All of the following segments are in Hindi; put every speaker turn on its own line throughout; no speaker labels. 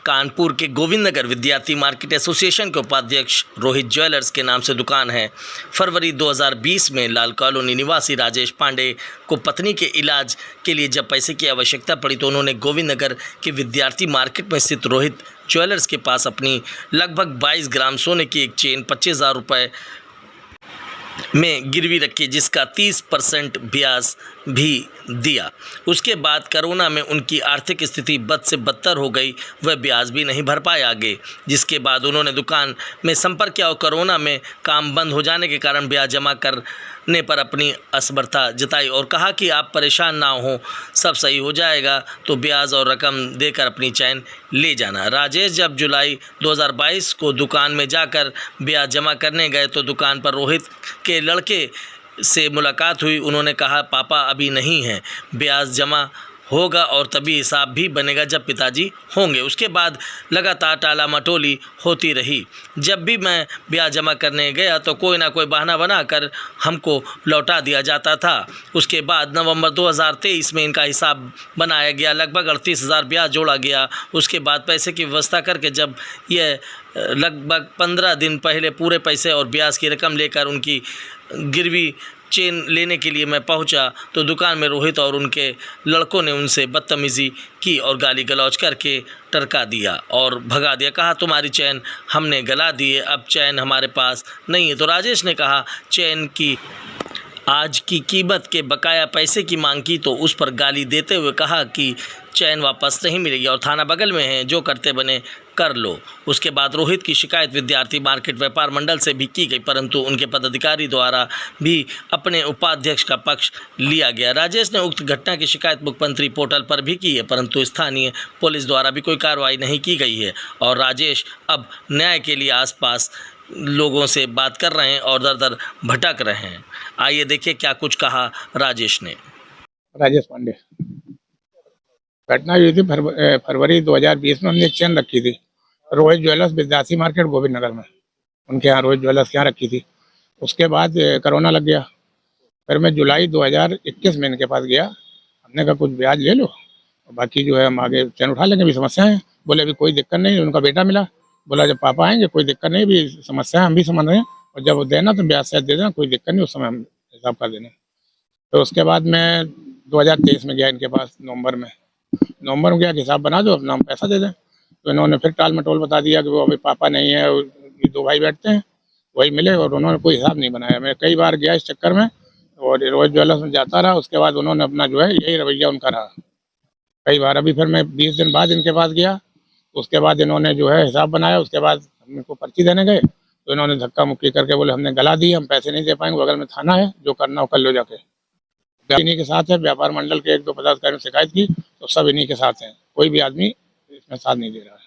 कानपुर के गोविंद नगर विद्यार्थी मार्केट एसोसिएशन के उपाध्यक्ष रोहित ज्वेलर्स के नाम से दुकान है। फरवरी 2020 में लाल कॉलोनी निवासी राजेश पांडे को पत्नी के इलाज के लिए जब पैसे की आवश्यकता पड़ी तो उन्होंने गोविंद नगर के विद्यार्थी मार्केट में स्थित रोहित ज्वेलर्स के पास अपनी लगभग 22 ग्राम सोने की एक चेन 25,000 रुपये में गिरवी रखी, जिसका 30% ब्याज भी दिया। उसके बाद कोरोना में उनकी आर्थिक स्थिति बद से बदतर हो गई, वह ब्याज भी नहीं भर पाए आगे, जिसके बाद उन्होंने दुकान में संपर्क किया और कोरोना में काम बंद हो जाने के कारण ब्याज जमा करने पर अपनी असमर्थता जताई और कहा कि आप परेशान ना हो, सब सही हो जाएगा, तो ब्याज और रकम देकर अपनी चैन ले जाना। राजेश जब जुलाई 2022 को दुकान में जाकर ब्याज जमा करने गए तो दुकान पर रोहित के लड़के से मुलाकात हुई। उन्होंने कहा, पापा अभी नहीं हैं, ब्याज जमा होगा और तभी हिसाब भी बनेगा जब पिताजी होंगे। उसके बाद लगातार टाला मटोली होती रही। जब भी मैं ब्याज जमा करने गया तो कोई ना कोई बहाना बनाकर हमको लौटा दिया जाता था। उसके बाद नवंबर 2023 में इनका हिसाब बनाया गया, लगभग 38,000 ब्याज जोड़ा गया। उसके बाद पैसे की व्यवस्था करके जब यह लगभग 15 दिन पहले पूरे पैसे और ब्याज की रकम लेकर उनकी गिरवी चेन लेने के लिए मैं पहुंचा तो दुकान में रोहित और उनके लड़कों ने उनसे बदतमीज़ी की और गाली गलौज करके टरका दिया और भगा दिया। कहा, तुम्हारी चैन हमने गला दी है, अब चैन हमारे पास नहीं है। तो राजेश ने कहा, चैन की आज की कीमत के बकाया पैसे की मांग की तो उस पर गाली देते हुए कहा कि चैन वापस नहीं मिलेगी और थाना बगल में है, जो करते बने कर लो। उसके बाद रोहित की शिकायत विद्यार्थी मार्केट व्यापार मंडल से भी की गई, परंतु उनके पदाधिकारी द्वारा भी अपने उपाध्यक्ष का पक्ष लिया गया। राजेश ने उक्त घटना की शिकायत मुख्यमंत्री पोर्टल पर भी की है, परंतु स्थानीय पुलिस द्वारा भी कोई कार्रवाई नहीं की गई है और राजेश अब न्याय के लिए आसपास लोगों से बात कर रहे हैं और दर दर भटक रहे हैं। आइए देखिए क्या कुछ कहा राजेश ने।
राजेश पांडे, घटना हुई थी फरवरी 2020 में। हमने एक चेन रखी थी रोहित ज्वेलर्स विद्यार्थी मार्केट गोविंद नगर में, उनके यहाँ रोहित ज्वेलर्स के यहाँ रखी थी। उसके बाद कोरोना लग गया। फिर मैं जुलाई 2021 में इनके पास गया। हमने कहा, कुछ ब्याज ले लो और बाकी जो है हम आगे चैन उठा लेंगे, भी समस्या है। बोले, अभी कोई दिक्कत नहीं। उनका बेटा मिला, बोला जब पापा आएंगे कोई दिक्कत नहीं, भी समस्या है, हम भी समझ रहे हैं, और जब देना तो ब्याज शायद दे देना, कोई दिक्कत नहीं, उस समय हम हिसाब कर देना। तो उसके बाद मैं 2023 में गया इनके पास नवंबर में गया, हिसाब बना दो, अपना हम पैसा दे दें। तो इन्होंने फिर टाल मटोल बता दिया कि वो अभी पापा नहीं है, ये दो भाई बैठते हैं, वही मिले, और उन्होंने कोई हिसाब नहीं बनाया। मैं कई बार गया इस चक्कर में और रोहित ज्वेलर्स में जाता रहा। उसके बाद उन्होंने अपना जो है यही रवैया उनका रहा कई बार। अभी फिर मैं 20 दिन बाद इनके पास गया, उसके बाद इन्होंने जो है हिसाब बनाया। उसके बाद हम इनको पर्ची देने गए तो इन्होंने धक्का मुक्की करके बोले, हमने गला दी, हम पैसे नहीं दे पाएंगे, बगल में थाना है, जो करना हो कर लो जाके। इन्हीं के साथ है। व्यापार मंडल के 1-2 पदाधिकारियों ने शिकायत की तो सब इन्हीं के साथ हैं, कोई भी आदमी इसमें साथ नहीं दे रहा है।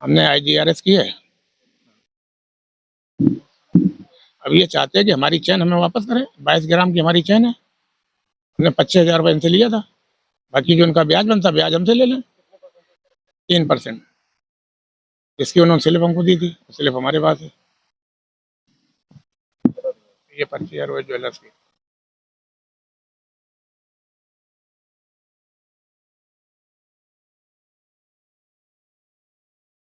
हमने IGRS की है। अब ये चाहते हैं कि हमारी चैन हमें वापस करें। 22 ग्राम की हमारी चैन है, हमने 25,000 रुपये इनसे लिया था, बाकी जो उनका ब्याज बनता ब्याज हमसे ले लें 3%। इसकी उन्होंने स्लिप हमको दी थी, स्लिप हमारे पास है। ये पर्ची है रोहित ज्वेलर्स की।